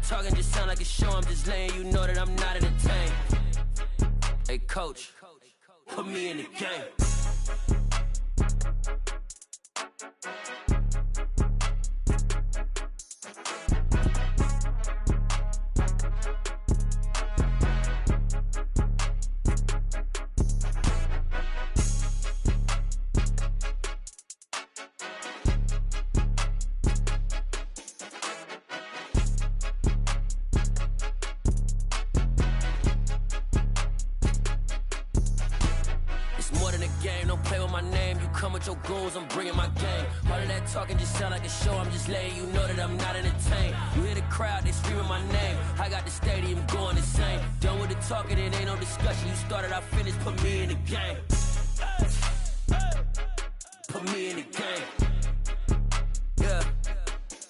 talking just sound like a show. I'm just letting you know that I'm not entertained. Hey, coach, put me in the game. With your goons, I'm bringing my game. All of that talking just sound like a show. I'm just letting you know that I'm not entertained. You hear the crowd, they screaming my name. I got the stadium going insane. Done with the talking, it ain't no discussion. You started, I finished, put me in the game. Put me in the game. Yeah,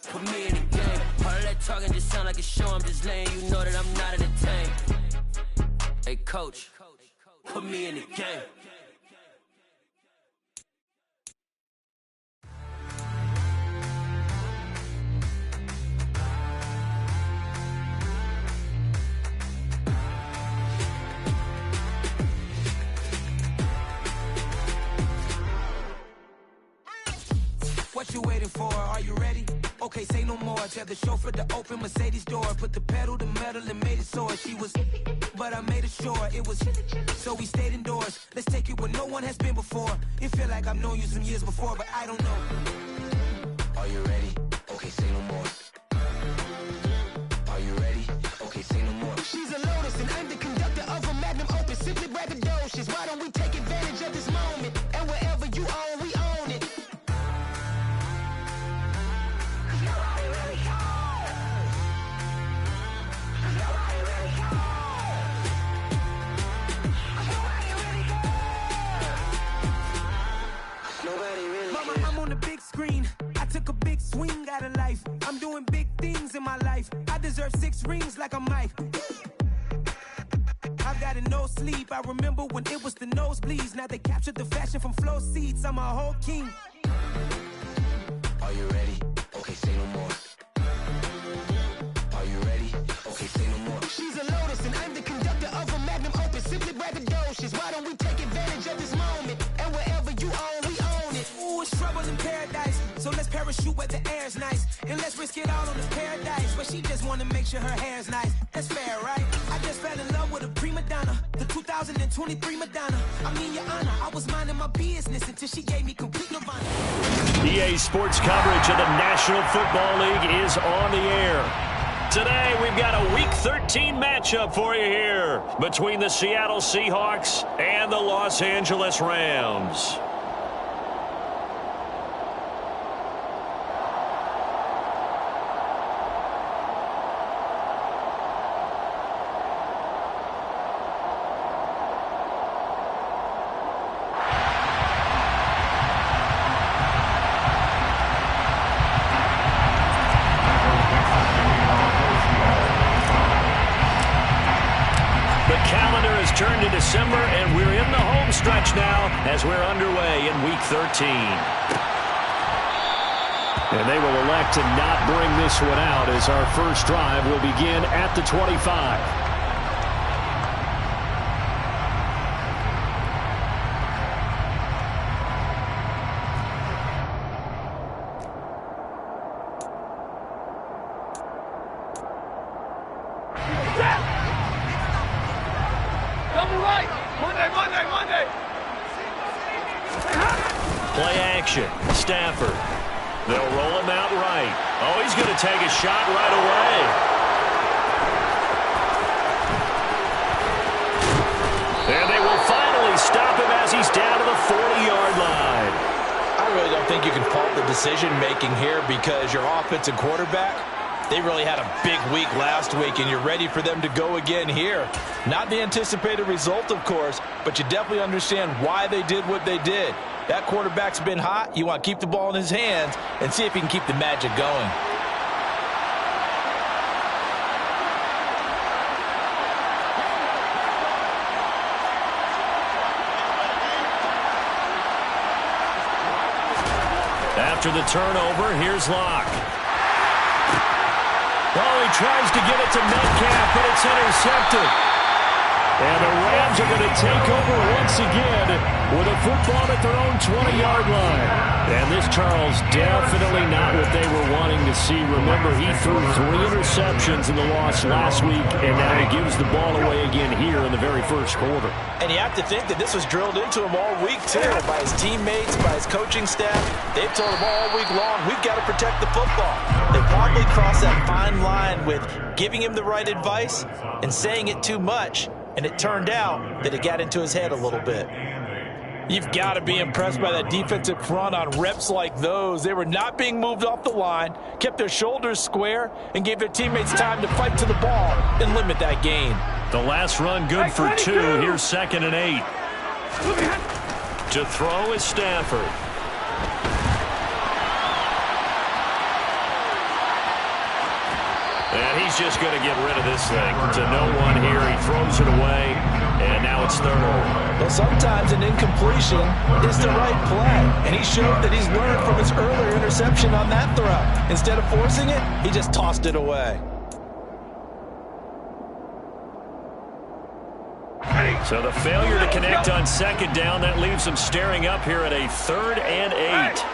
put me in the game. All of that talking just sound like a show. I'm just letting you know that I'm not entertained. Hey, coach, put me in the game. What you waiting for? Are you ready? Okay, say no more. Tell the chauffeur to open Mercedes door. Put the pedal to metal and made it soar. She was, but I made it sure it was. So we stayed indoors. Let's take it where no one has been before. It feel like I've known you some years before, but I don't know. Are you ready? Okay, say no more. Are you ready? Okay, say no more. She's a Lotus and I'm the conductor of a magnum opus. Simply braggadocious. Why don't we take advantage of this moment? And wherever you own, we own it. Screen. I took a big swing out of life. I'm doing big things in my life. I deserve 6 rings like I'm Mike. I've got no sleep. I remember when it was the nosebleeds. Now they captured the fashion from flow seats. I'm a whole king. Are you ready? Okay, say no more. Are you ready? Okay, say no more. She's a Lotus and I'm the conductor of a magnum opus. Simply braggadocious. Why don't we take advantage of this moment? And wherever you own, we own it. Ooh, it's trouble in paradise. So let's parachute where the air's nice. And let's risk it all on this paradise. Where she just wanna make sure her hair's nice. That's fair, right? I just fell in love with a prima donna. The 2023 Madonna. I mean, your honor, I was minding my business until she gave me complete nirvana. EA Sports coverage of the National Football League is on the air. Today, we've got a Week 13 matchup for you here between the Seattle Seahawks and the Los Angeles Rams. Turned to December, and we're in the home stretch now as we're underway in Week 13. And they will elect to not bring this one out as our first drive will begin at the 25. Play action. Stafford. They'll roll him out right. Oh, he's going to take a shot right away. And they will finally stop him as he's down to the 40-yard line. I really don't think you can fault the decision-making here because your offensive quarterback, they really had a big week last week, and you're ready for them to go again here. Not the anticipated result, of course, but you definitely understand why they did what they did. That quarterback's been hot. You want to keep the ball in his hands and see if he can keep the magic going. After the turnover, here's Locke. Oh, he tries to get it to Metcalf, but it's intercepted. And the Rams are going to take over once again with a football at their own 20-yard line. And this, Charles, definitely not what they were wanting to see. Remember, he threw 3 interceptions in the loss last week, and now he gives the ball away again here in the very first quarter. And you have to think that this was drilled into him all week, too, by his teammates, by his coaching staff. They've told him all week long, we've got to protect the football. They probably crossed that fine line with giving him the right advice and saying it too much. And it turned out that it got into his head a little bit. You've got to be impressed by that defensive front on reps like those. They were not being moved off the line, kept their shoulders square, and gave their teammates time to fight to the ball and limit that gain. The last run good for 2. Here's 2nd and 8. To throw is Stafford. And he's just going to get rid of this thing. To no one here. He throws it away, and now it's 3rd. Well, sometimes an incompletion is the right play. And he showed that he's learned from his earlier interception on that throw. Instead of forcing it, he just tossed it away. So the failure to connect on 2nd down, that leaves him staring up here at a 3rd and 8.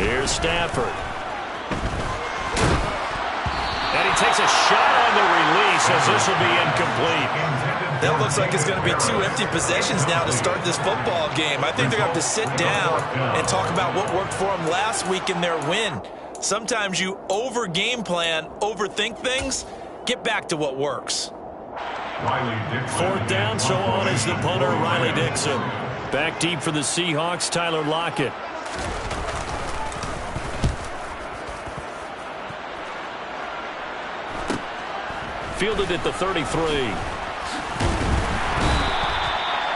Here's Stafford. And he takes a shot on the release as this will be incomplete. That looks like it's going to be 2 empty possessions now to start this football game. I think they're going to have to sit down and talk about what worked for them last week in their win. Sometimes you over-game plan, overthink things. Get back to what works. 4th down, so on is the punter, Riley Dixon. Back deep for the Seahawks, Tyler Lockett. Fielded at the 33.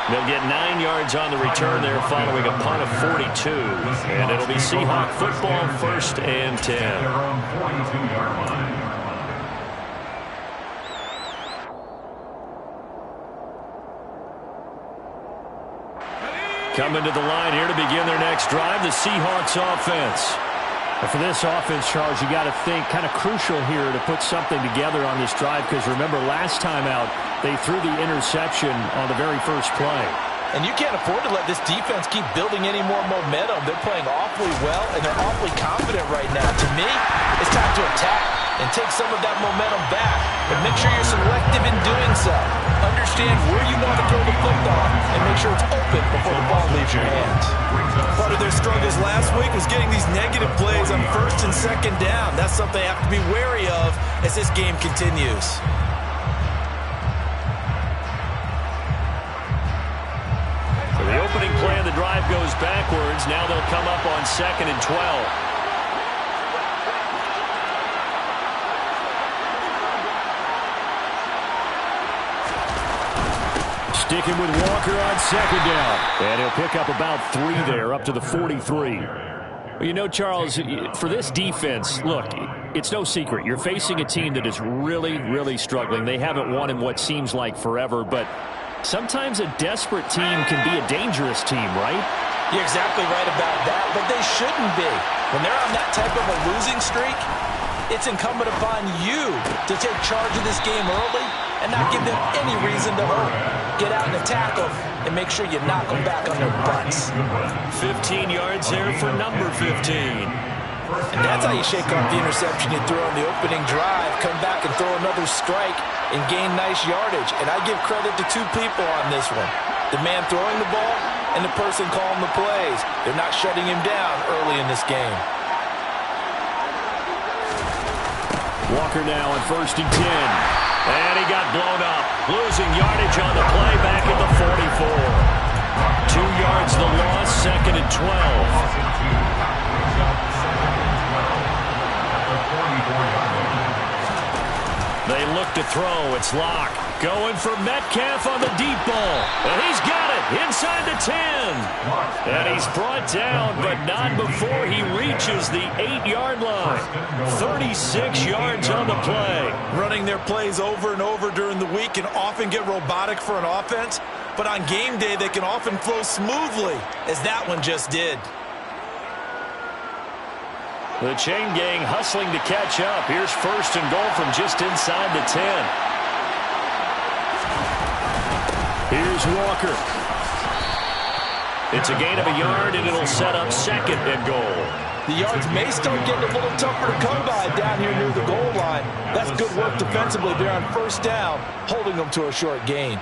They'll get 9 yards on the return there following a punt of 42. And it'll be Seahawk football, 1st and 10. Coming to the line here to begin their next drive, the Seahawks offense. For this offense, Charles, you got to think kind of crucial here to put something together on this drive, because remember last time out they threw the interception on the very first play. And you can't afford to let this defense keep building any more momentum. They're playing awfully well, and they're awfully confident right now. To me, it's time to attack and take some of that momentum back, but make sure you're selective in doing so. Understand where you want to throw the football and make sure it's open before the ball leaves your hands. Part of their struggles last week was getting these negative plays on 1st and 2nd down. That's something they have to be wary of as this game continues. So the opening play of the drive goes backwards. Now they'll come up on 2nd and 12. Sticking with Walker on 2nd down. And he'll pick up about 3 there, up to the 43. Well, you know, Charles, for this defense, look, it's no secret. You're facing a team that is really, really struggling. They haven't won in what seems like forever, but sometimes a desperate team can be a dangerous team, right? You're exactly right about that, but they shouldn't be. When they're on that type of a losing streak, it's incumbent upon you to take charge of this game early and not give them any reason to hope. Get out and attack them and make sure you knock them back on their butts. 15 yards there for number 15. And that's how you shake off the interception you threw on the opening drive, come back and throw another strike and gain nice yardage. And I give credit to 2 people on this one. The man throwing the ball and the person calling the plays. They're not shutting him down early in this game. Walker now on 1st and 10. And he got blown up. Losing yardage on the play back at the 44. 2 yards the loss, 2nd and 12. They look to throw. It's Locke. Going for Metcalf on the deep ball. And he's got it inside the 10. And he's brought down, but not before he reaches the 8-yard line. 36 yards on the play. Running their plays over and over during the week can often get robotic for an offense. but on game day they can often flow smoothly, as that one just did. The chain gang hustling to catch up. Here's first and goal from just inside the 10. Here's Walker. It's a gain of a yard, and it'll set up second and goal. The yards may start getting a little tougher to come by down here near the goal line. That's good work defensively there on first down, holding them to a short gain.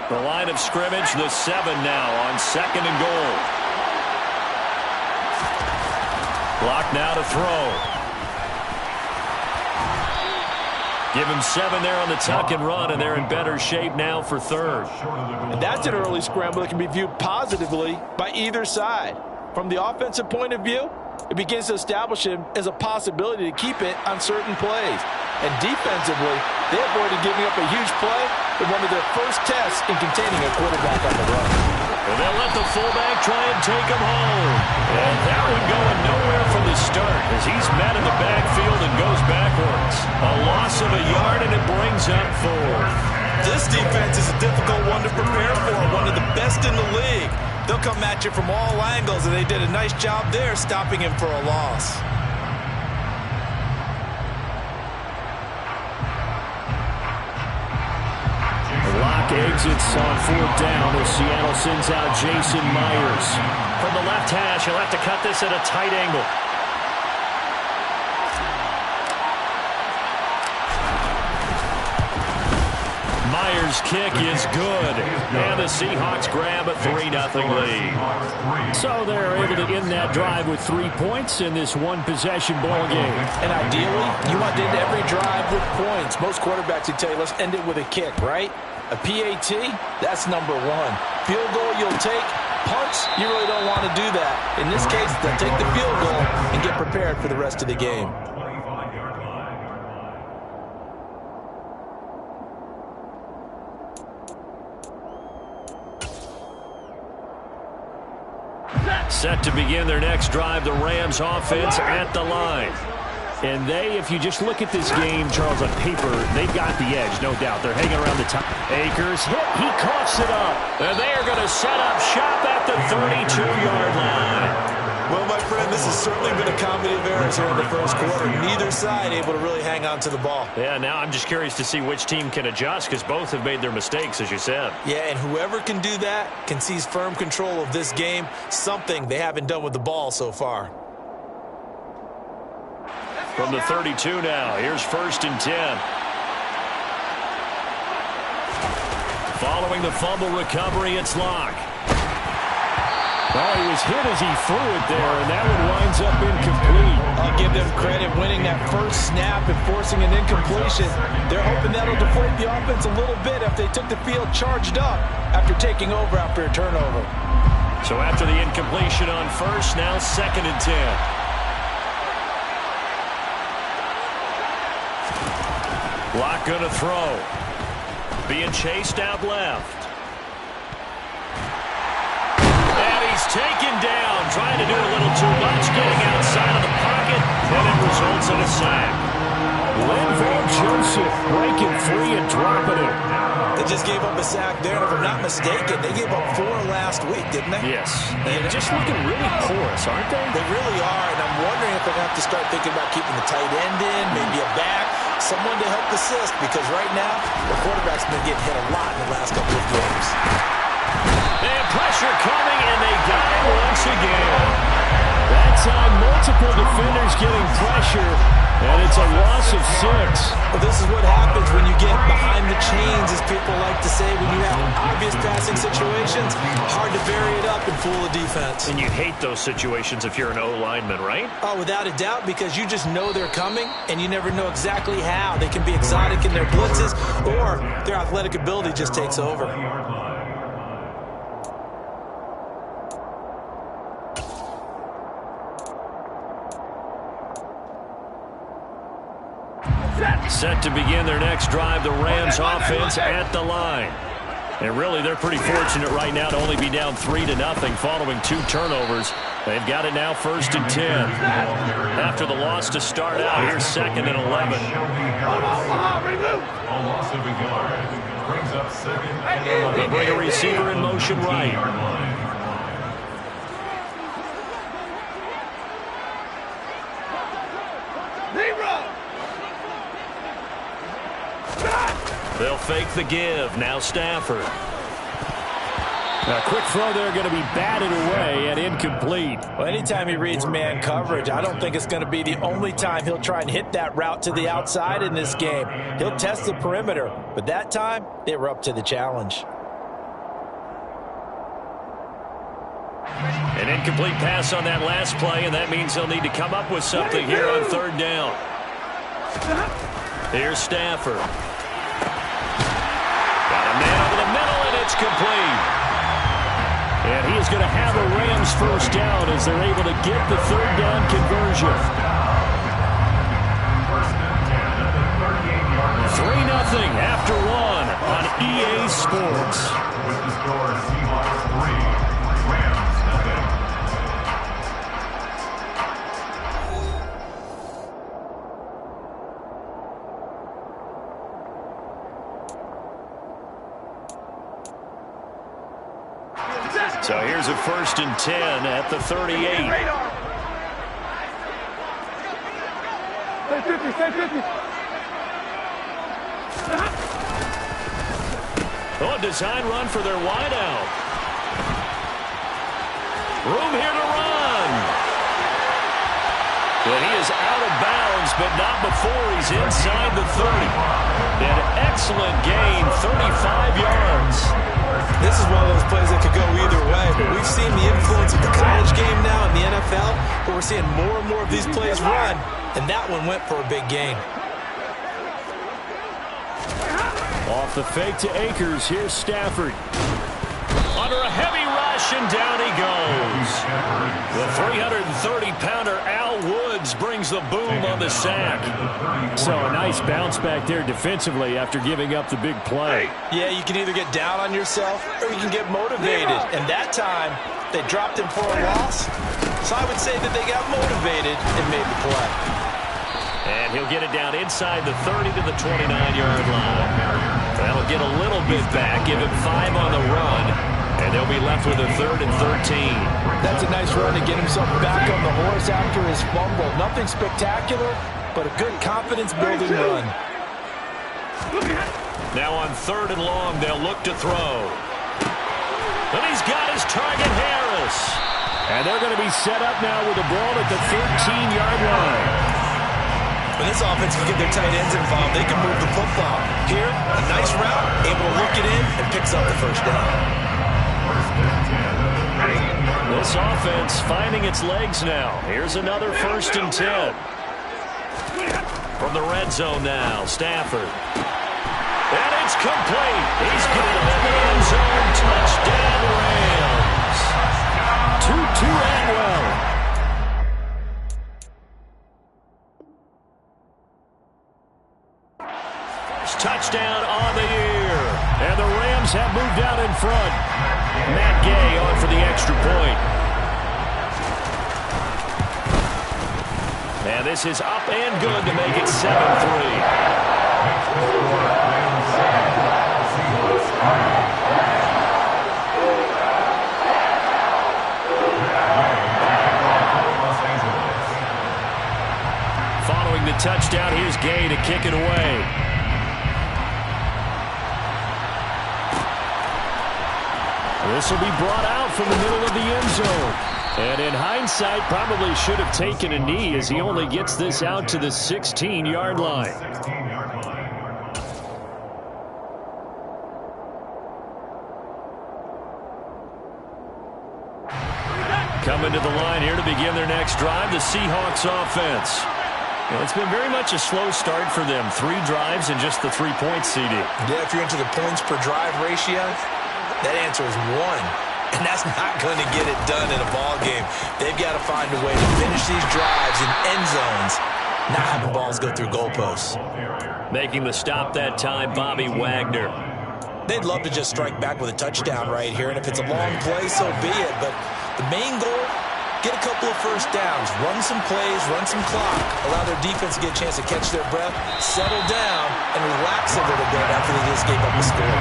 The line of scrimmage, the 7 now on second and goal. Block now to throw. Give him 7 there on the tuck and run, and they're in better shape now for third. And that's an early scramble that can be viewed positively by either side. From the offensive point of view, it begins to establish him as a possibility to keep it on certain plays. And defensively, they avoided giving up a huge play in one of their first tests in containing a quarterback on the run. And they'll let the fullback try and take him home. And that one going nowhere from the start as he's met in the backfield and goes backwards. A loss of a yard, and it brings up 4. This defense is a difficult one to prepare for, one of the best in the league. They'll come at you from all angles, and they did a nice job there stopping him for a loss. Lock exits on 4th down as Seattle sends out Jason Myers. From the left hash, he'll have to cut this at a tight angle. Myers' kick is good. And the Seahawks grab a 3-0 lead. So they're able to end that drive with 3 points in this one-possession ball game. And ideally, you want to end every drive with points. Most quarterbacks would tell you, let's end it with a kick, right? A PAT, that's number 1. Field goal you'll take. Punts, you really don't want to do that. In this case, they'll take the field goal and get prepared for the rest of the game. Set to begin their next drive, the Rams offense at the line. And if you just look at this game, Charles, on paper, they've got the edge, no doubt. They're hanging around the top. Akers hit, he coughs it up. And they are going to set up shop at the 32-yard line. Well, my friend, this has certainly been a comedy of errors here in the first quarter. Neither side able to really hang on to the ball. Yeah, now I'm just curious to see which team can adjust because both have made their mistakes, as you said. Yeah, and whoever can do that can seize firm control of this game, something they haven't done with the ball so far. From the 32 now, here's 1st and 10. Following the fumble recovery, it's Locke. Oh, he was hit as he threw it there, and that one winds up incomplete. I'll give them credit winning that first snap and forcing an incompletion. They're hoping that'll deflate the offense a little bit if they took the field charged up after taking over after a turnover. So after the incompletion on first, now 2nd and 10. Locke gonna throw. Being chased out left. And he's taken down, trying to do a little too much, getting outside of the pocket, and it results in a sack. Linval Joseph breaking free and dropping it. They just gave up a sack there, and if I'm not mistaken, they gave up 4 last week, didn't they? Yes. And just looking really porous, aren't they? They really are, and I'm wondering if they're going to have to start thinking about keeping the tight end in, maybe a back, someone to help assist, because right now, the quarterback's been getting hit a lot in the last couple of games. They have pressure coming, and they got it once again. That time, multiple defenders getting pressure, and it's a loss of 6. Well, this is what happens when you get behind the chains, as people like to say, when you have obvious passing situations. Hard to vary it up and fool the defense. And you hate those situations if you're an O-lineman, right? Oh, without a doubt, because you just know they're coming, and you never know exactly how. They can be exotic in their blitzes, or their athletic ability just takes over. Set to begin their next drive, the Rams offense at the line. And really, they're pretty fortunate right now to only be down 3-0 following 2 turnovers. They've got it now 1st and 10. After the loss to start out, here's 2nd and 11. They'll bring a receiver in motion right. They'll fake the give. Now Stafford. A quick throw there going to be batted away and incomplete. Well, anytime he reads man coverage, I don't think it's going to be the only time he'll try and hit that route to the outside in this game. He'll test the perimeter, but that time they were up to the challenge. An incomplete pass on that last play, and that means he'll need to come up with something here on 3rd down. Here's Stafford. Got a man over the middle, and it's complete. And he is going to have a Rams 1st down as they're able to get the 3rd down conversion. 3-0 after 1 on EA Sports. Seahawks 3, Rams 0. So here's a 1st and 10 at the 38. Oh, a design run for their wideout. Room here to run. But he is out of bounds, but not before he's inside the 30. An excellent gain, 35 yards. This is one of those plays that could go either way, but we've seen the influence of the college game now in the NFL, but we're seeing more and more of these plays run, and that one went for a big gain. Off the fake to Akers, here's Stafford. Under a heavy rush, and down he goes. The 330-pounder Al Woods brings the boom on the sack. So a nice bounce back there defensively after giving up the big play. Yeah, you can either get down on yourself or you can get motivated. And that time, they dropped him for a loss. So I would say that they got motivated and made the play. And he'll get it down inside the 30 to the 29-yard line. That'll get a little bit back, give him 5 on the run. And they'll be left with a 3rd and 13. That's a nice run to get himself back on the horse after his fumble. Nothing spectacular, but a good confidence-building run. Now on 3rd and long, they'll look to throw. And he's got his target, Harris. And they're going to be set up now with the ball at the 13-yard line. When this offense can get their tight ends involved, they can move the football. Here, a nice route, able to look it in, and picks up the 1st down. This offense finding its legs now. Here's another 1st and 10. From the red zone now, Stafford. And it's complete. He's got it in the end zone. Touchdown, Rams. 2-2 Atwell. Touchdown on the year. And the Rams have moved out in front. Matt Gay on for the extra point. And this is up and good to make it 7-3. Following the touchdown, here's Gay to kick it away. This will be brought out from the middle of the end zone. And in hindsight, probably should have taken a knee as he only gets this out to the 16-yard line. Coming to the line here to begin their next drive, the Seahawks offense. Well, it's been very much a slow start for them. 3 drives and just the 3-point CD. Yeah, if you're into the points per drive ratio, that answer is 1. And that's not going to get it done in a ball game. They've got to find a way to finish these drives in end zones, not have the balls go through goalposts. Making the stop that time, Bobby Wagner. they'd love to just strike back with a touchdown right here, and if it's a long play, so be it. But the main goal, get a couple of first downs, run some plays, run some clock, allow their defense to get a chance to catch their breath, settle down, and relax a little bit after they just gave up a score.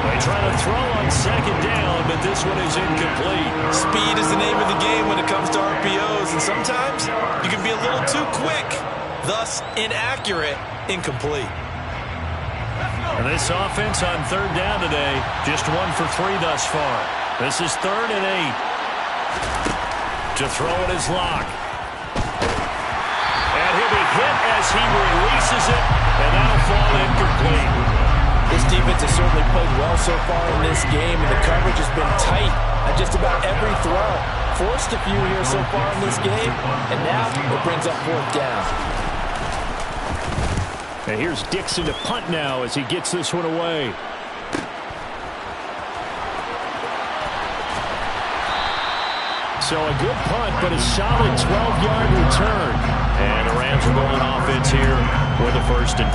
They try to throw on second down, but this one is incomplete. Speed is the name of the game when it comes to RPOs, and sometimes you can be a little too quick, thus inaccurate, incomplete. And this offense on third down today, just 1 for 3 thus far. This is 3rd and 8. To throw it is Locke. And he'll be hit as he releases it, and that'll fall incomplete. This defense has certainly played well so far in this game, and the coverage has been tight at just about every throw. Forced a few here so far in this game, and now it brings up 4th down. And here's Dixon to punt now as he gets this one away. So a good punt, but a solid 12-yard return. And the Rams are going offense here with a 1st and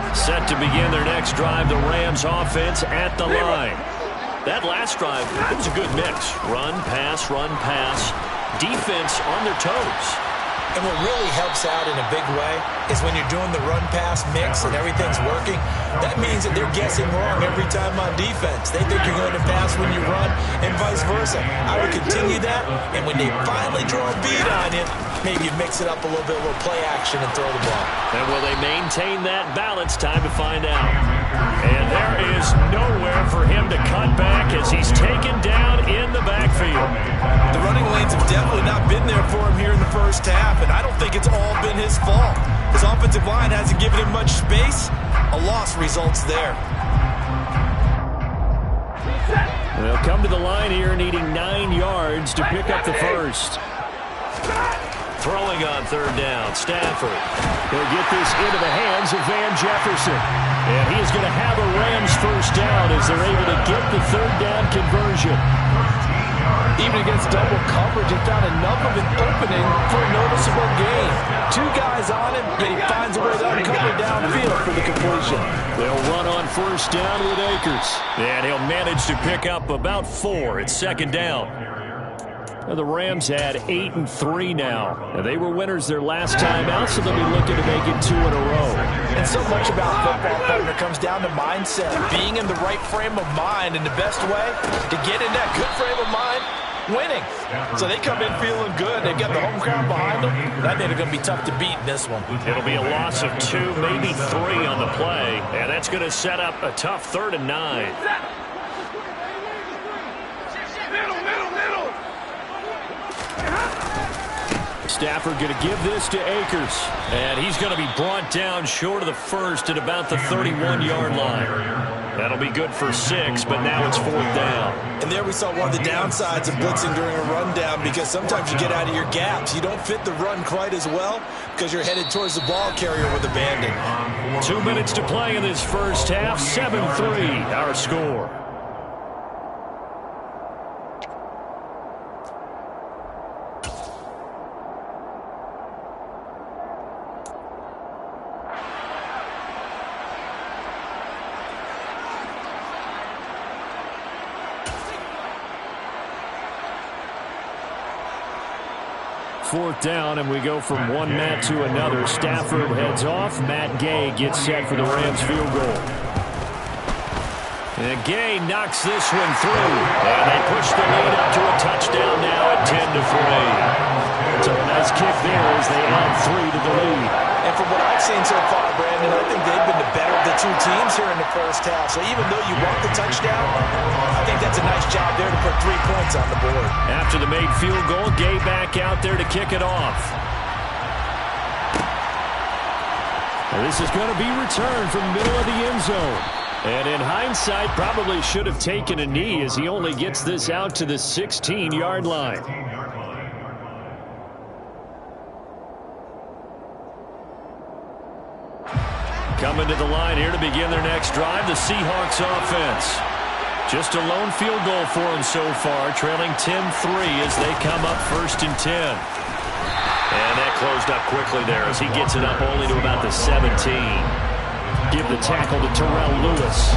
10. Set to begin their next drive, the Rams offense at the line. That last drive, it was a good mix. Run, pass, defense on their toes. And what really helps out in a big way is when you're doing the run-pass mix and everything's working, that means that they're guessing wrong every time on defense. They think you're going to pass when you run and vice versa. I would continue that, and when they finally draw a beat on you, maybe you mix it up a little bit, a little play action and throw the ball. And will they maintain that balance? Time to find out. And there is nowhere for him to cut back as he's taken down in the backfield. The running lanes have definitely not been there for him here in the first half, and I don't think it's all been his fault. His offensive line hasn't given him much space. A loss results there. They'll come to the line here needing 9 yards to pick up the first. Throwing on third down, Stafford. He'll get this into the hands of Van Jefferson. And he is going to have a Rams first down as they're able to get the third down conversion. Even against double coverage, he found enough of an opening for a noticeable gain. 2 guys on him, and he finds a way to uncover downfield for the completion. They'll run on first down with Akers. And he'll manage to pick up about 4. It's second down. Now the Rams had 8-3 now. They were winners their last time out, so they'll be looking to make it 2 in a row. And so much about football, partner, comes down to mindset. Being in the right frame of mind, and the best way to get in that good frame of mind, winning. So they come in feeling good. They've got the home crowd behind them. I think they're going to be tough to beat in this one. It'll be a loss of 2, maybe 3 on the play. And that's going to set up a tough 3rd and 9. Stafford going to give this to Akers. And he's going to be brought down short of the first at about the 31-yard line. That'll be good for 6, but now it's 4th down. And there we saw one of the downsides of blitzing during a rundown, because sometimes you get out of your gaps. You don't fit the run quite as well because you're headed towards the ball carrier with abandon. 2 minutes to play in this first half. 7-3, our score. Fourth down, and we go from one Matt to another. Stafford heads off. Matt Gay gets set for the Rams field goal. And Gay knocks this one through. And they push the lead up to a touchdown now at 10-3. So a nice kick there as they add 3 to the lead. And from what I've seen so far, Brandon, I think they've been the better of the 2 teams here in the first half. So even though you want the touchdown, I think that's a nice job there to put 3 points on the board. After the made field goal, Gay back out there to kick it off. And this is going to be returned from the middle of the end zone. And in hindsight, probably should have taken a knee as he only gets this out to the 16-yard line. Coming to the line here to begin their next drive, the Seahawks offense. Just a lone field goal for them so far, trailing 10-3 as they come up 1st and 10. And that closed up quickly there as he gets it up only to about the 17. Give the tackle to Terrell Lewis.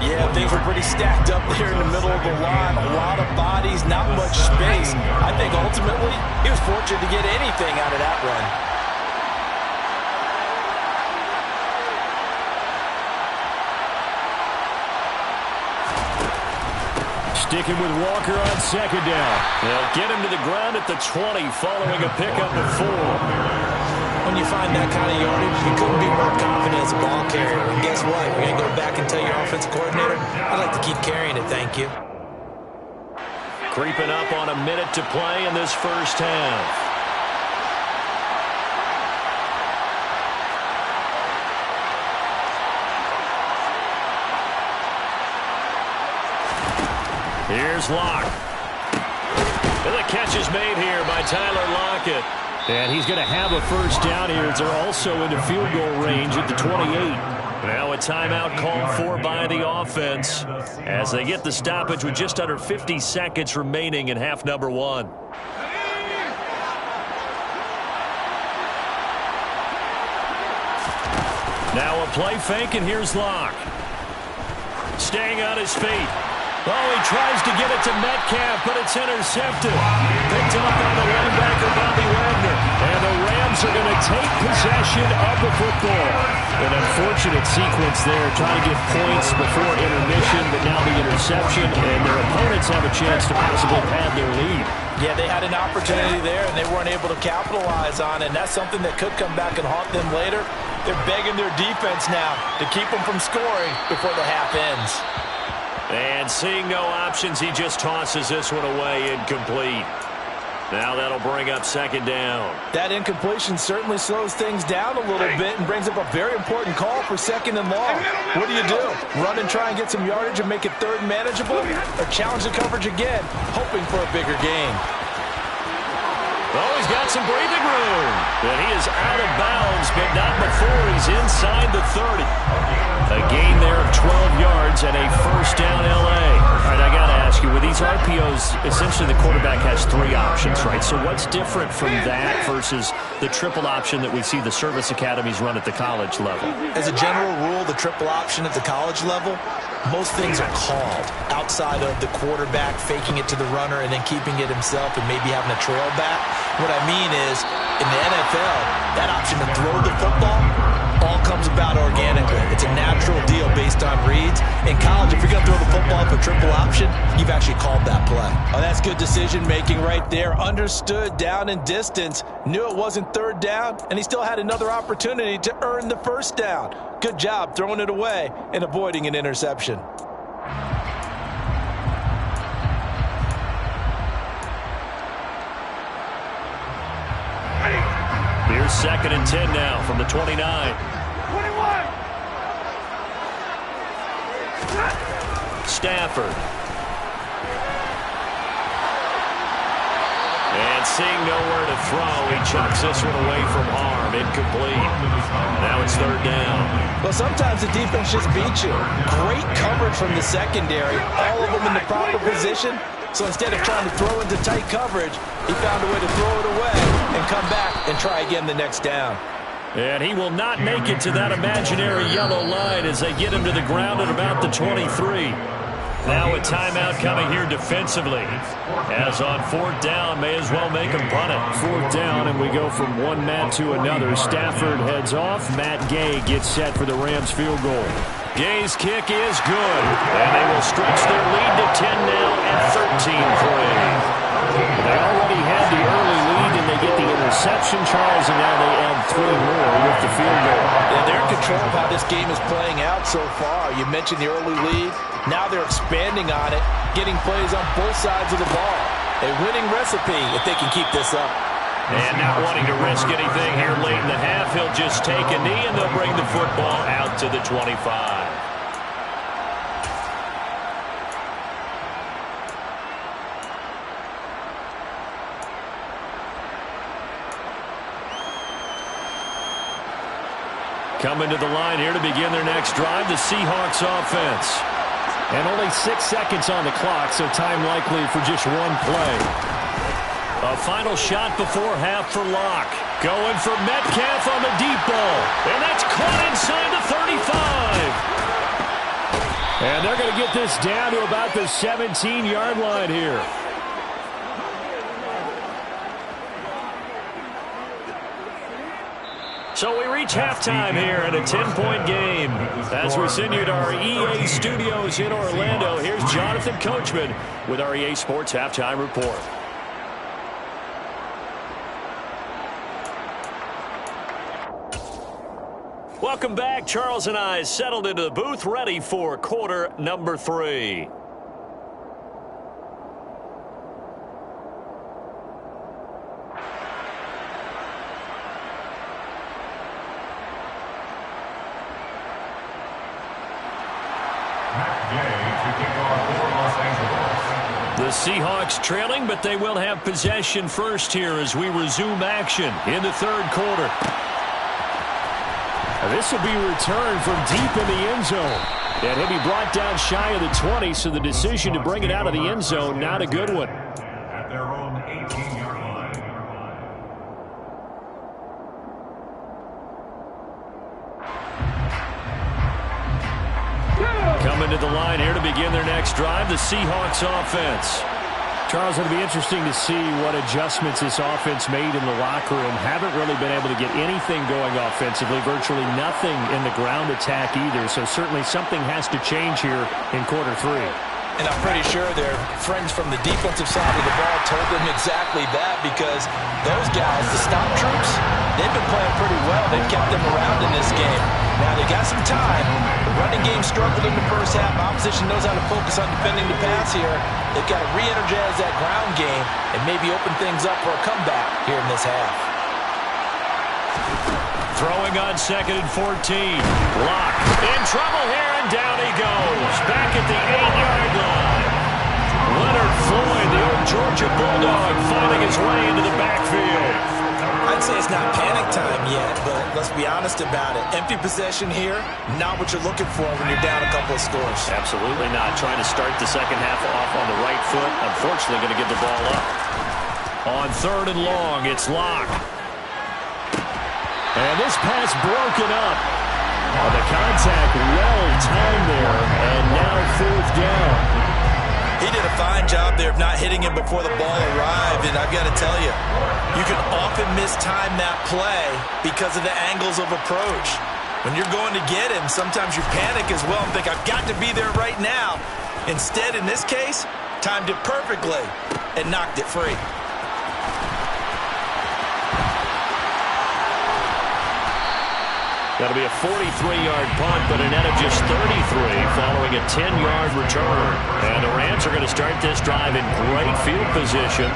Yeah, things were pretty stacked up there in the middle of the line. A lot of bodies, not much space. I think ultimately he was fortunate to get anything out of that run. Sticking with Walker on second down. They'll get him to the ground at the 20 following a pickup of 4. When you find that kind of yardage, you couldn't be more confident as a ball carrier. And guess what? You're going to go back and tell your offensive coordinator, I'd like to keep carrying it, thank you. Creeping up on a minute to play in this first half. Here's Locke. And the catch is made here by Tyler Lockett. And he's going to have a first down here. They're also into field goal range at the 28. Now a timeout called for by the offense as they get the stoppage with just under 50 seconds remaining in half number 1. Now a play fake, and here's Locke. Staying on his feet. Oh, he tries to get it to Metcalf, but it's intercepted. Picked up by the linebacker, Bobby Wagner. And the Rams are going to take possession of the football. An unfortunate sequence there, trying to get points before intermission, but now the interception, and their opponents have a chance to possibly pad their lead. Yeah, they had an opportunity there, and they weren't able to capitalize on it, and that's something that could come back and haunt them later. They're begging their defense now to keep them from scoring before the half ends. And seeing no options, he just tosses this one away, incomplete. Now that'll bring up second down. That incompletion certainly slows things down a little bit and brings up a very important call for second and long. What do you do? Run and try and get some yardage and make it third and manageable? Or challenge the coverage again, hoping for a bigger gain? Oh, he's got some breathing room. And he is out of bounds, but not before he's inside the 30. A gain there of 12 yards and a first down L.A. All right, I got to ask you, with these RPOs, essentially the quarterback has 3 options, right? So what's different from that versus the triple option that we see the service academies run at the college level? As a general rule, the triple option at the college level, most things are called outside of the quarterback faking it to the runner and then keeping it himself and maybe having a trail back. What I mean is, in the NFL, that option to throw the football all comes about organically. It's a natural deal based on reads. In college, if you're going to throw the football for triple option, you've actually called that play. Oh, that's good decision-making right there. Understood down and distance. Knew it wasn't third down, and he still had another opportunity to earn the first down. Good job throwing it away and avoiding an interception. Here's second and 10 now from the 29. 21. Stafford. And seeing nowhere to throw, he chucks this one away from harm. Incomplete. Now it's third down. Well, sometimes the defense just beats you. Great coverage from the secondary. All of them in the proper position. So instead of trying to throw into tight coverage, he found a way to throw it away and come back and try again the next down. And he will not make it to that imaginary yellow line as they get him to the ground at about the 23. Now a timeout coming here defensively. As on fourth down, may as well make him punt it. Fourth down, and we go from one Matt to another. Stafford heads off. Matt Gay gets set for the Rams field goal. Gay's kick is good, and they will stretch their lead to 10 now at 13-3. They already had the early lead, and they get the interception, Charles, and now they add 3 more with the field goal. Yeah, they're in control of how this game is playing out so far. You mentioned the early lead. Now they're expanding on it, getting plays on both sides of the ball. A winning recipe if they can keep this up. And not wanting to risk anything here late in the half, he'll just take a knee, and they'll bring the football out to the 25. Coming to the line here to begin their next drive, the Seahawks offense. And only 6 seconds on the clock, so time likely for just one play. A final shot before half for Locke. Going for Metcalf on the deep ball. And that's caught inside the 35. And they're going to get this down to about the 17-yard line here. So we reach halftime here in a 10-point game. As we send you to our EA studios in Orlando, here's Jonathan Coachman with our EA Sports Halftime Report. Welcome back. Charles and I settled into the booth, ready for quarter number 3. The Seahawks trailing, but they will have possession first here as we resume action in the third quarter. This will be returned from deep in the end zone. And he'll be brought down shy of the 20, so the decision to bring it out of the end zone, not a good one. At their own 18-yard line. Coming to the line here to begin their next drive, the Seahawks offense. Charles, it'll be interesting to see what adjustments this offense made in the locker room. Haven't really been able to get anything going offensively, virtually nothing in the ground attack either. So certainly something has to change here in quarter 3. And I'm pretty sure their friends from the defensive side of the ball told them exactly that, because those guys, the stop troops, they've been playing pretty well. They've kept them around in this game. Now, they got some time. The running game struggled in the first half. Opposition knows how to focus on defending the pass here. They've got to re-energize that ground game and maybe open things up for a comeback here in this half. Throwing on 2nd and 14. Locke in trouble here, and down he goes. Back at the 8-yard line. Leonard Floyd, the old Georgia Bulldog, finding his way into the backfield. I'd say it's not panic time yet, but let's be honest about it. Empty possession here, not what you're looking for when you're down a couple of scores. Absolutely not. Trying to start the second half off on the right foot. Unfortunately, going to give the ball up. On 3rd and long, it's Locke. And this pass broken up. The contact well timed there, and now 4th down. He did a fine job there of not hitting him before the ball arrived, and I've got to tell you, you can often mistime that play because of the angles of approach. When you're going to get him, sometimes you panic as well and think, I've got to be there right now. Instead, in this case, timed it perfectly and knocked it free. That'll be a 43-yard punt, but a net of just 33 following a 10-yard return. And the Rams are going to start this drive in great field position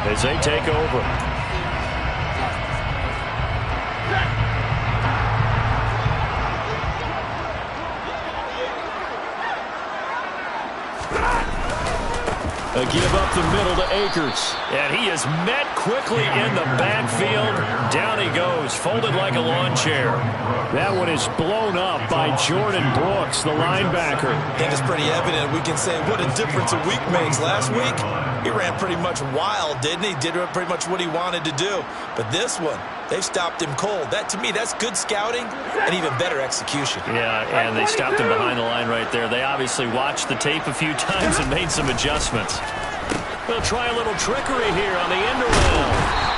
as they take over. A give up the middle to Akers. And he is met quickly in the backfield. Down he goes, folded like a lawn chair. That one is blown up by Jordan Brooks, the linebacker. I think it's pretty evident. We can say what a difference a week makes. Last week, he ran pretty much wild, didn't he? Did pretty much what he wanted to do. But this one, they've stopped him cold. That, to me, that's good scouting and even better execution. Yeah, and they stopped him behind the line right there. They obviously watched the tape a few times and made some adjustments. They'll try a little trickery here on the end around.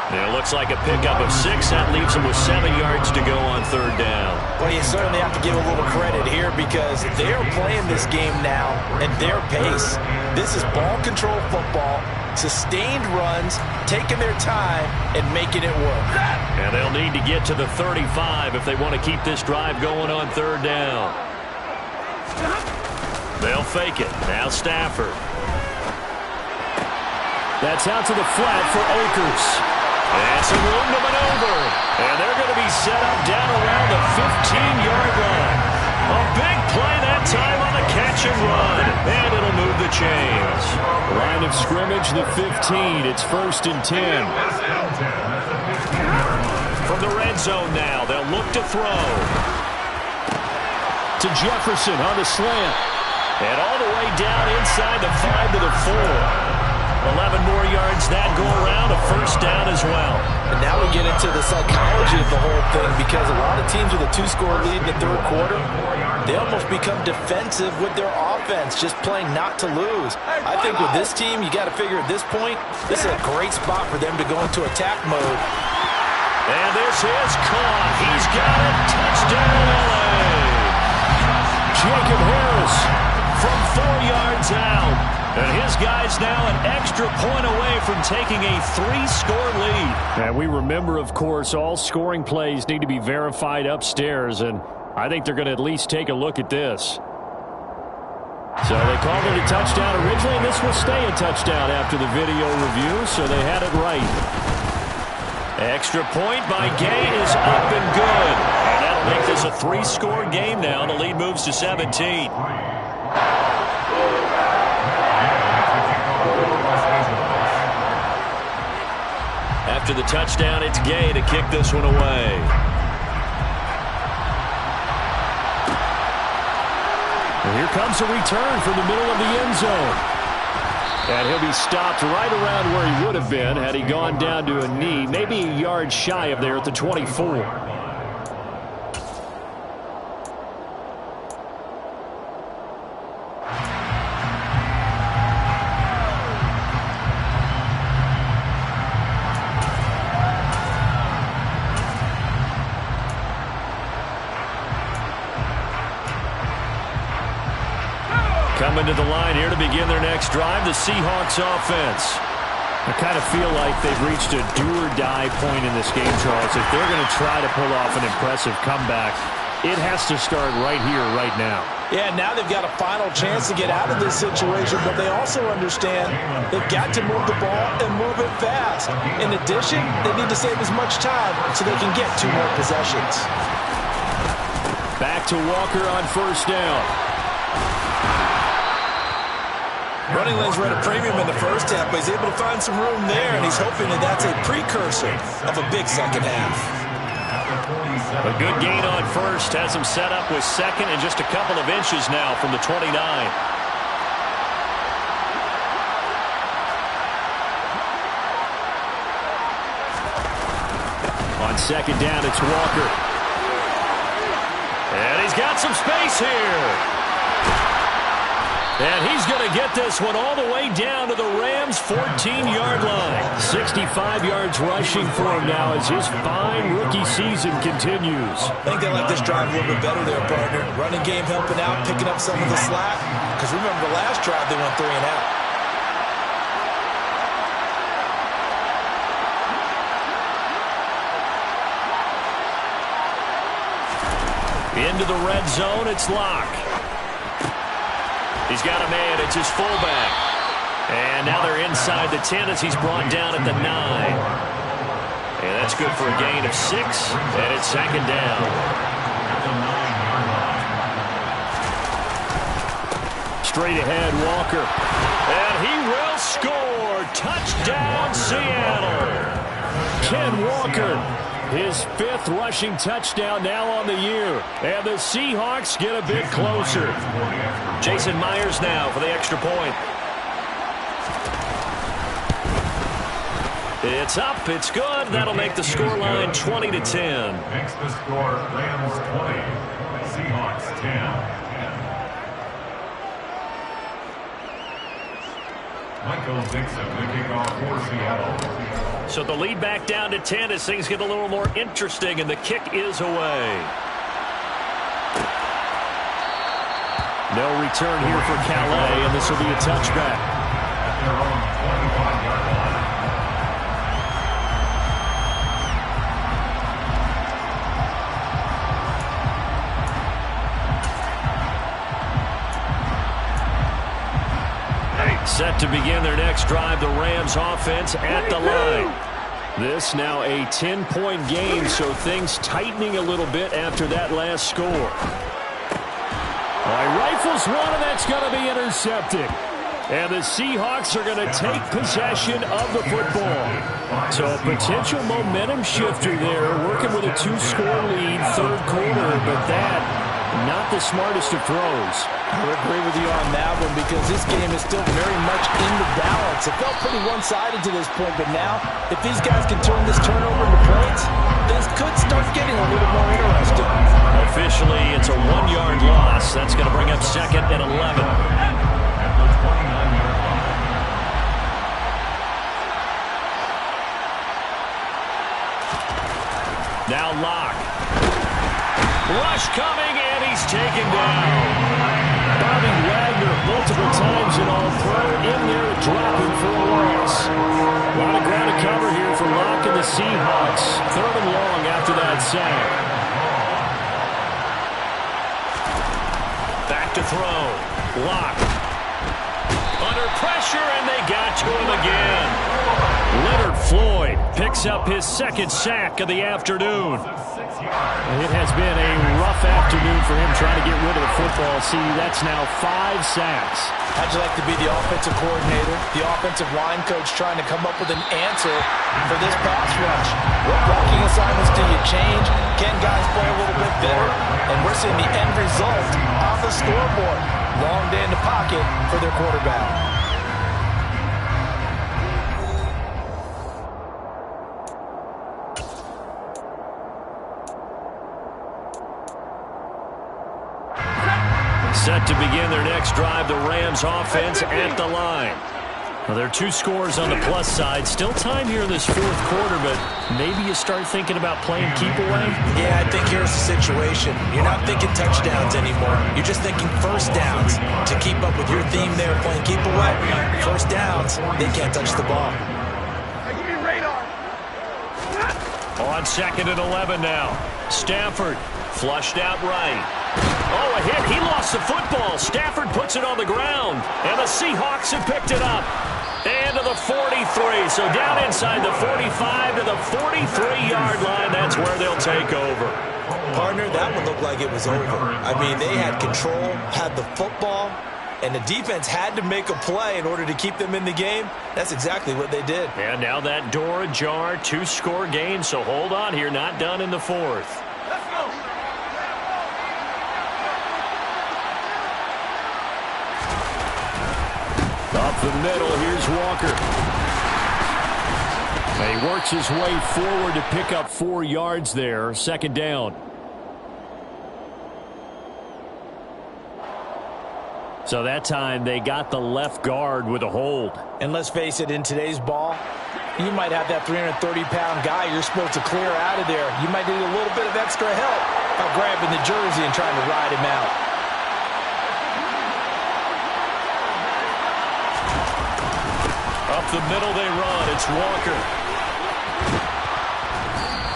It looks like a pickup of 6. That leaves them with 7 yards to go on 3rd down. Well, you certainly have to give a little credit here because they're playing this game now at their pace. This is ball control football, sustained runs, taking their time, and making it work. And they'll need to get to the 35 if they want to keep this drive going on 3rd down. They'll fake it. Now Stafford. That's out to the flat for Akers. And some room to maneuver. And they're going to be set up down around the 15-yard line. A big play that time on the catch and run. And it'll move the chains. Line of scrimmage, the 15. It's 1st and 10. From the red zone now, they'll look to throw. To Jefferson on the slant. And all the way down inside the 5 to the 4. 11 more yards converts that go around a first down as well. And now we get into the psychology of the whole thing, because a lot of teams with a 2-score lead in the third quarter, they almost become defensive with their offense, just playing not to lose. I think with this team, you got to figure at this point, this is a great spot for them to go into attack mode. And this is caught. He's got it. Touchdown, LA. Jacob Harris from 4 yards out. And his guy's now an extra point away from taking a 3-score lead. And we remember, of course, all scoring plays need to be verified upstairs, and I think they're going to at least take a look at this. So they called it a touchdown originally, and this will stay a touchdown after the video review, so they had it right. Extra point by Gay is up and good. And that'll make this a 3-score game now. The lead moves to 17. After the touchdown, it's Gay to kick this one away. And here comes a return from the middle of the end zone. And he'll be stopped right around where he would have been had he gone down to a knee, maybe a yard shy of there at the 24. Coming to the line here to begin their next drive, the Seahawks offense. I kind of feel like they've reached a do-or-die point in this game, Charles. If they're going to try to pull off an impressive comeback, it has to start right here, right now. Yeah, now they've got a final chance to get out of this situation, but they also understand they've got to move the ball and move it fast. In addition, they need to save as much time so they can get 2 more possessions. Back to Walker on first down. Running lanes were at a premium in the first half, but he's able to find some room there, and he's hoping that that's a precursor of a big second half. A good gain on first has him set up with second and just a couple of inches now from the 29. On second down, it's Walker. And he's got some space here. And he's going to get this one all the way down to the Rams' 14-yard line. 65 yards rushing for him now as his fine rookie season continues. I think they like this drive a little bit better there, partner. Running game helping out, picking up some of the slack. Because remember the last drive, they went 3 and out. Into the red zone, it's Locke. He's got a man, it's his fullback. And now they're inside the 10 as he's brought down at the 9. And that's good for a gain of 6, and it's second down. Straight ahead, Walker. And he will score. Touchdown, Seattle. Ken Walker, his 5th rushing touchdown now on the year. And the Seahawks get a bit closer. Jason Myers now for the extra point. It's up, it's good. That'll make the scoreline 20-10. Makes the score Rams 20, Seahawks 10. Michael Dixon, the kickoff for Seattle. So the lead back down to 10 as things get a little more interesting, and the kick is away. No return here for Calais, and this will be a touchback. At their own 25-yard line. Set to begin their next drive, the Rams offense at the line. This now a 10-point game, so things tightening a little bit after that last score. Rifles one, and that's going to be intercepted. And the Seahawks are going to take possession of the football. So a potential momentum shifter there, working with a 2-score lead, third quarter, but that not the smartest of throws. I would agree with you on that one because this game is still very much in the balance. It felt pretty one-sided to this point, but now if these guys can turn this turnover into points, things could start getting a little more interesting. Officially, it's a 1-yard loss. That's going to bring up 2nd and 11. Now Locke. Rush coming, and he's taken down. Bobby Wagner multiple times in all throw in there dropping for a loss. A lot of ground to cover here for Locke and the Seahawks. 3rd and long after that sack. Back to throw. Locke. Under pressure, and they got to him again. Leonard Floyd picks up his 2nd sack of the afternoon. It has been a rough afternoon for him trying to get rid of the football. See, that's now 5 sacks. How'd you like to be the offensive coordinator, the offensive line coach trying to come up with an answer for this pass rush? What blocking assignments do you change? Can guys play a little bit better? And we're seeing the end result on the scoreboard. Long day in the pocket for their quarterback. Set to begin their next drive, the Rams offense at the line. Well, there are 2 scores on the plus side. Still time here in this 4th quarter, but maybe you start thinking about playing keep away. Yeah, I think here's the situation. You're not thinking touchdowns anymore. You're just thinking first downs. To keep up with your theme there, playing keep away, first downs, they can't touch the ball. On 2nd and 11 now. Stafford flushed out right. Oh, a hit. He lost the football. Stafford puts it on the ground. And the Seahawks have picked it up. And to the 43. So down inside the 45 to the 43-yard line. That's where they'll take over. Partner, that one looked like it was over. I mean, they had control, had the football, and the defense had to make a play in order to keep them in the game. That's exactly what they did. And now that door ajar, 2-score game. So hold on here. Not done in the 4th. Up the middle, here's Walker. And he works his way forward to pick up 4 yards there. 2nd down. So that time they got the left guard with a hold. And let's face it, in today's ball, you might have that 330-pound guy you're supposed to clear out of there. You might need a little bit of extra help by grabbing the jersey and trying to ride him out. Up the middle they run. It's Walker.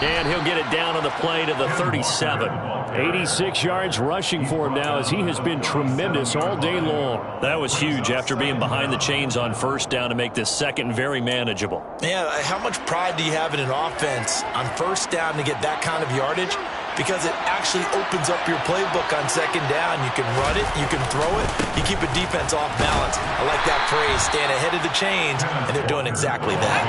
And he'll get it down on the play to the 37. 86 yards rushing for him now as he has been tremendous all day long. That was huge after being behind the chains on 1st down to make this 2nd very manageable. Yeah, how much pride do you have in an offense on 1st down to get that kind of yardage? Because it actually opens up your playbook on 2nd down. You can run it, you can throw it, you keep a defense off balance. I like that phrase, staying ahead of the chains, and they're doing exactly that.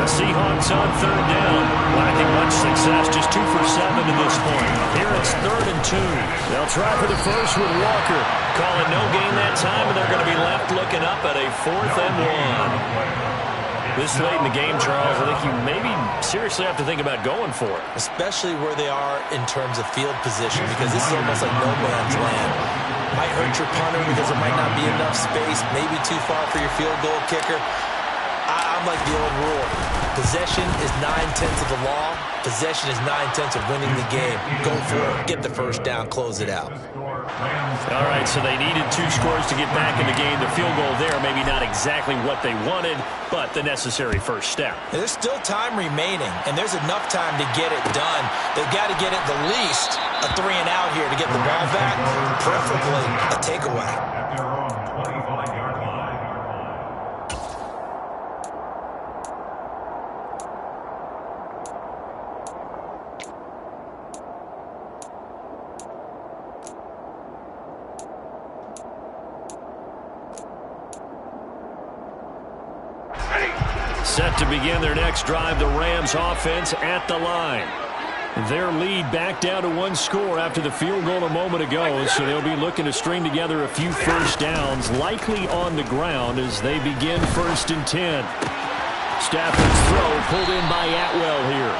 The Seahawks on 3rd down, lacking much success, just 2 for 7 to this point. Here it's 3rd and 2. They'll try for the first with Walker. Call it no gain that time, and they're going to be left looking up at a 4th and 1. This late in the game, Charles, I think you maybe seriously have to think about going for it. Especially where they are in terms of field position, because this is almost like no man's land. Might hurt your punter because there might not be enough space, maybe too far for your field goal kicker. I'm like the old rule. Possession is 9/10 of the law. Possession is 9/10 of winning the game. Go for it. Get the first down. Close it out. All right, so they needed 2 scores to get back in the game. The field goal there, maybe not exactly what they wanted, but the necessary first step. There's still time remaining, and there's enough time to get it done. They've got to get at the least a 3 and out here to get the ball back, preferably a takeaway. Set to begin their next drive, the Rams offense at the line. Their lead back down to 1 score after the field goal a moment ago, so they'll be looking to string together a few first downs, likely on the ground as they begin 1st and 10. Stafford's throw pulled in by Atwell here.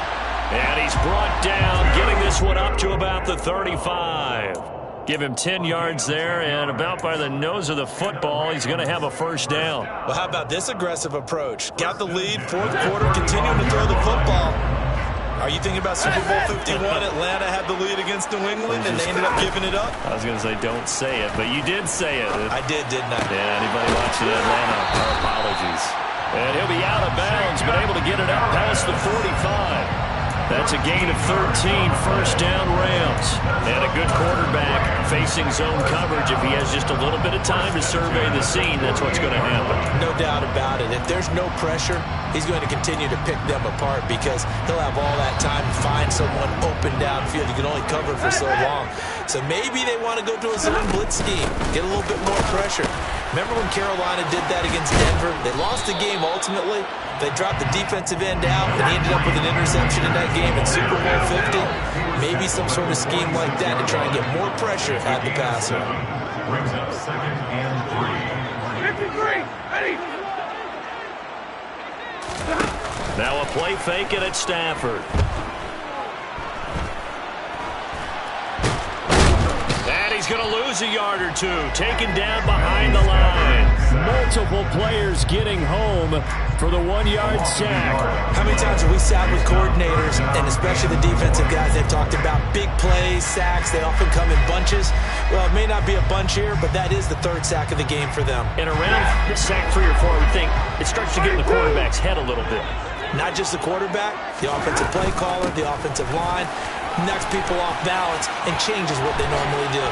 And he's brought down, getting this one up to about the 35. Give him 10 yards there, and about by the nose of the football, he's going to have a first down. Well, how about this aggressive approach? Got the lead, 4th quarter, continuing to throw the football. Are you thinking about Super Bowl 51? Atlanta had the lead against New England, and they ended up giving it up? I was going to say don't say it, but you did say it. I did, didn't I? Yeah, anybody watching Atlanta, our apologies. And he'll be out of bounds, but able to get it up past the 45. That's a gain of 13, first down Rams. And a good quarterback facing zone coverage. If he has just a little bit of time to survey the scene, that's what's going to happen. No doubt about it. If there's no pressure, he's going to continue to pick them apart because he'll have all that time to find someone open downfield. You can only cover for so long. So maybe they want to go to a zone blitz scheme, get a little bit more pressure. Remember when Carolina did that against Denver? They lost the game ultimately. They dropped the defensive end out, and he ended up with an interception in that game in Super Bowl 50. Maybe some sort of scheme like that to try and get more pressure at the passer. Brings up 2nd and 3. 53, ready. Now a play fake it at Stafford. And he's going to lose a yard or two. Taken down behind the line. Multiple players getting home for the 1-yard sack. How many times have we sat with coordinators, and especially the defensive guys, they've talked about big plays, sacks. They often come in bunches. Well, it may not be a bunch here, but that is the 3rd sack of the game for them. And around the sack 3 or 4, I would think it starts to get in the quarterback's head a little bit. Not just the quarterback, the offensive play caller, the offensive line, knocks people off balance and changes what they normally do.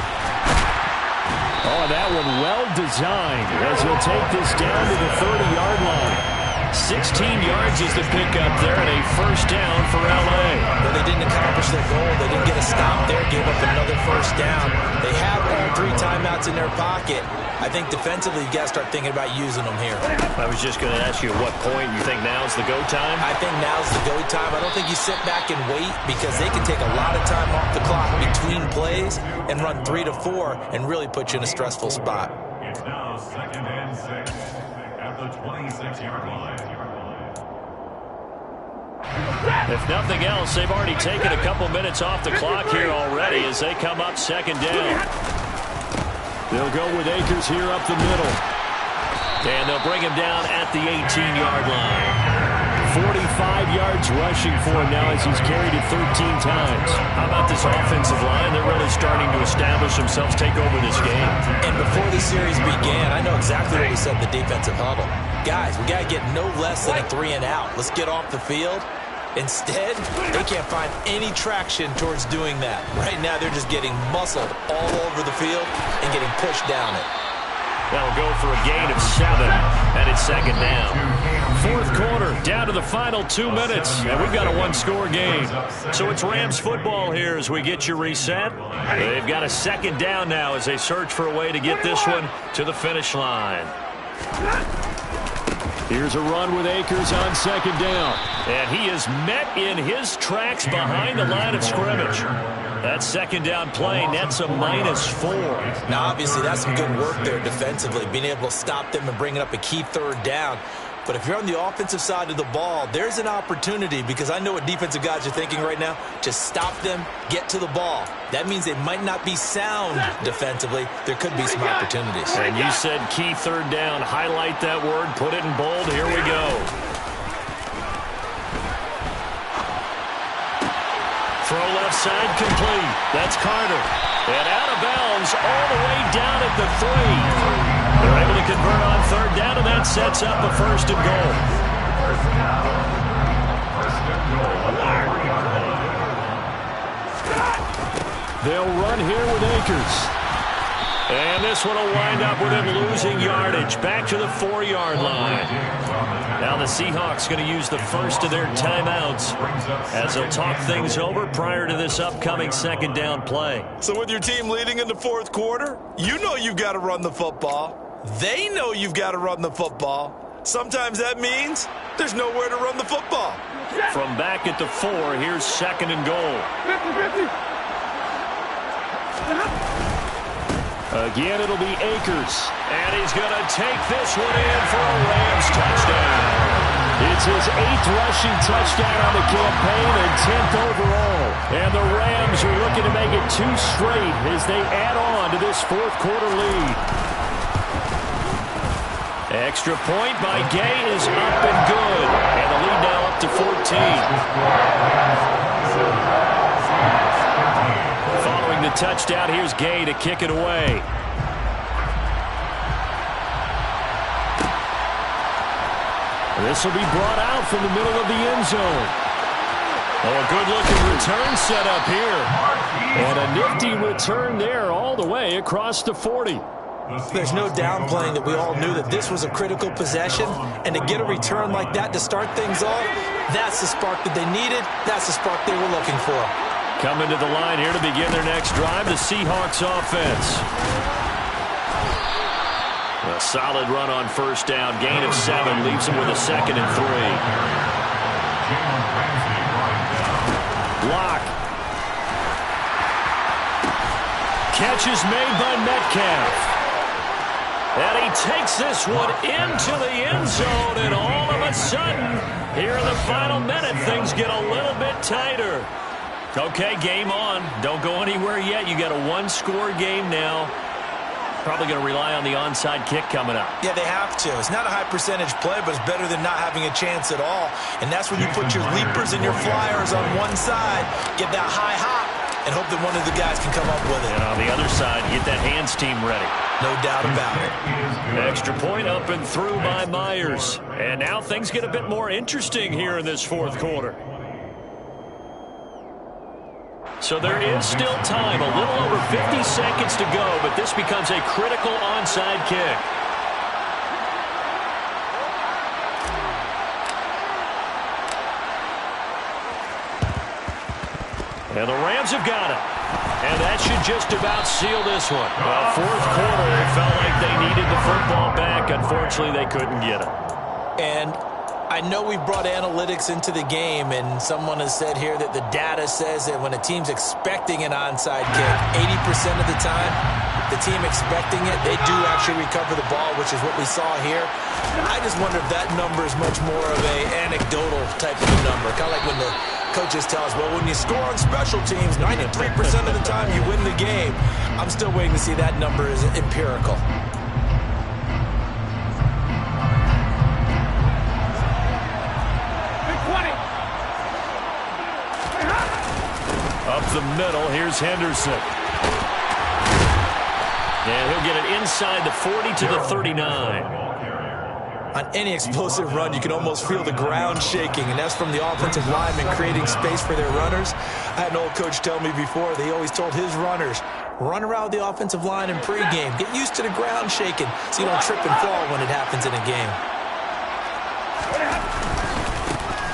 Oh, that one well designed as he'll take this down to the 30-yard line. 16 yards is the pickup there and a first down for L.A. But they didn't accomplish their goal. They didn't get a stop there, gave up another first down. They have all 3 timeouts in their pocket. I think defensively you got to start thinking about using them here. I was just going to ask you at what point you think now's the go time? I think now's the go time. I don't think you sit back and wait because they can take a lot of time off the clock between plays and run 3 to 4 and really put you in a stressful spot. It's now 2nd and 6 at the 26-yard line. If nothing else, they've already taken a couple minutes off the clock here already as they come up 2nd down. They'll go with Akers here up the middle. And they'll bring him down at the 18-yard line. 45 yards rushing for him now as he's carried it 13 times. How about this offensive line? They're really starting to establish themselves, take over this game. And before the series began, I know exactly what we said in the defensive huddle. Guys, we got to get no less than a 3 and out. Let's get off the field. Instead, they can't find any traction towards doing that. Right now, they're just getting muscled all over the field and getting pushed down it. That'll go for a gain of 7, and it's 2nd down. 4th quarter, down to the final 2 minutes, and we've got a 1-score game. So it's Rams football here as we get you reset. They've got a 2nd down now as they search for a way to get this one to the finish line. Here's a run with Akers on 2nd down. And he is met in his tracks behind the line of scrimmage. That 2nd down play nets a -4. Now, obviously, that's some good work there defensively, being able to stop them and bringing up a key 3rd down. But if you're on the offensive side of the ball, there's an opportunity because I know what defensive guys are thinking right now. Just stop them, get to the ball. That means they might not be sound defensively. There could be some opportunities. And you said key 3rd down. Highlight that word. Put it in bold. Here we go. Throw left side complete. That's Carter. And out of bounds all the way down at the 3. They're able to convert on 3rd down, and that sets up a 1st and goal. They'll run here with Akers. And this one will wind up with him losing yardage back to the 4-yard line. Now the Seahawks going to use the first of their timeouts as they'll talk things over prior to this upcoming 2nd down play. So with your team leading in the 4th quarter, you know you've got to run the football. They know you've got to run the football. Sometimes that means there's nowhere to run the football. From back at the 4, here's 2nd and goal. Again, it'll be Akers. And he's going to take this one in for a Rams touchdown. It's his 8th rushing touchdown on the campaign and 10th overall. And the Rams are looking to make it 2 straight as they add on to this 4th quarter lead. Extra point by Gay is up and good. And the lead now up to 14. Following the touchdown, here's Gay to kick it away. This will be brought out from the middle of the end zone. Oh, a good-looking return set up here. And a nifty return there all the way across the 40. There's no downplaying that we all knew that this was a critical possession, and to get a return like that to start things off, that's the spark that they needed. That's the spark they were looking for. Coming to the line here to begin their next drive, the Seahawks offense. A solid run on 1st down, gain of 7, leaves them with a 2nd and 3. Block. Catch is made by Metcalf. And he takes this one into the end zone, and all of a sudden, here in the final minute, things get a little bit tighter. Okay, game on. Don't go anywhere yet. You got a 1-score game now. Probably going to rely on the onside kick coming up. Yeah, they have to. It's not a high-percentage play, but it's better than not having a chance at all. And that's when you put your leapers and your flyers on one side, get that high hop, and hope that one of the guys can come up with it. And on the other side, get that hands team ready. No doubt about it. Extra point up and through by Myers. And now things get a bit more interesting here in this 4th quarter. So there is still time, a little over 50 seconds to go, but this becomes a critical onside kick. And the Rams have got it. And that should just about seal this one. Well, 4th quarter, it felt like they needed the football back. Unfortunately, they couldn't get it. And I know we brought analytics into the game, and someone has said here that the data says that when a team's expecting an onside kick, 80% of the time, the team expecting it, they do actually recover the ball, which is what we saw here. I just wonder if that number is much more of an anecdotal type of a number. Kind of like when the coaches tell us, well, when you score on special teams, 93% of the time you win the game. I'm still waiting to see that number is empirical. Up the middle, here's Henderson. And he'll get it inside the 40 to the 39. On any explosive run, you can almost feel the ground shaking, and that's from the offensive linemen creating space for their runners. I had an old coach tell me before, they always told his runners, run around the offensive line in pregame. Get used to the ground shaking so you don't trip and fall when it happens in a game.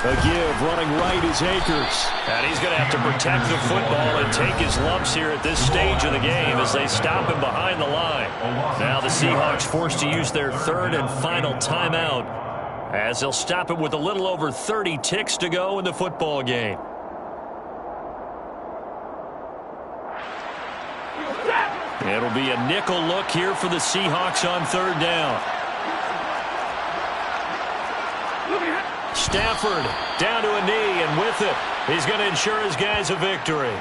A give, running right is Akers. And he's going to have to protect the football and take his lumps here at this stage of the game as they stop him behind the line. Now the Seahawks forced to use their 3rd and final timeout as they'll stop it with a little over 30 ticks to go in the football game. It'll be a nickel look here for the Seahawks on 3rd down. Stafford down to a knee, and with it, he's going to ensure his guys a victory.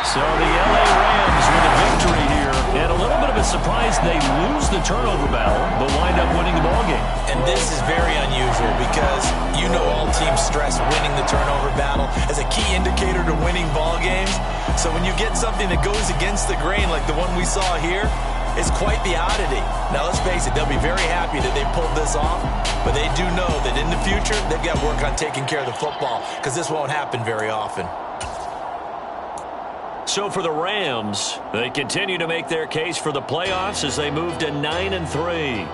So the LA Rams with a victory here, and a little bit of a surprise they lose the turnover battle, but wind up winning the ballgame. And this is very unusual because you know all teams stress winning the turnover battle as a key indicator to winning ball games. So when you get something that goes against the grain like the one we saw here, it's quite the oddity. Now let's face it, they'll be very happy that they pulled this off. But they do know that in the future, they've got to work on taking care of the football because this won't happen very often. So for the Rams, they continue to make their case for the playoffs as they move to 9-3.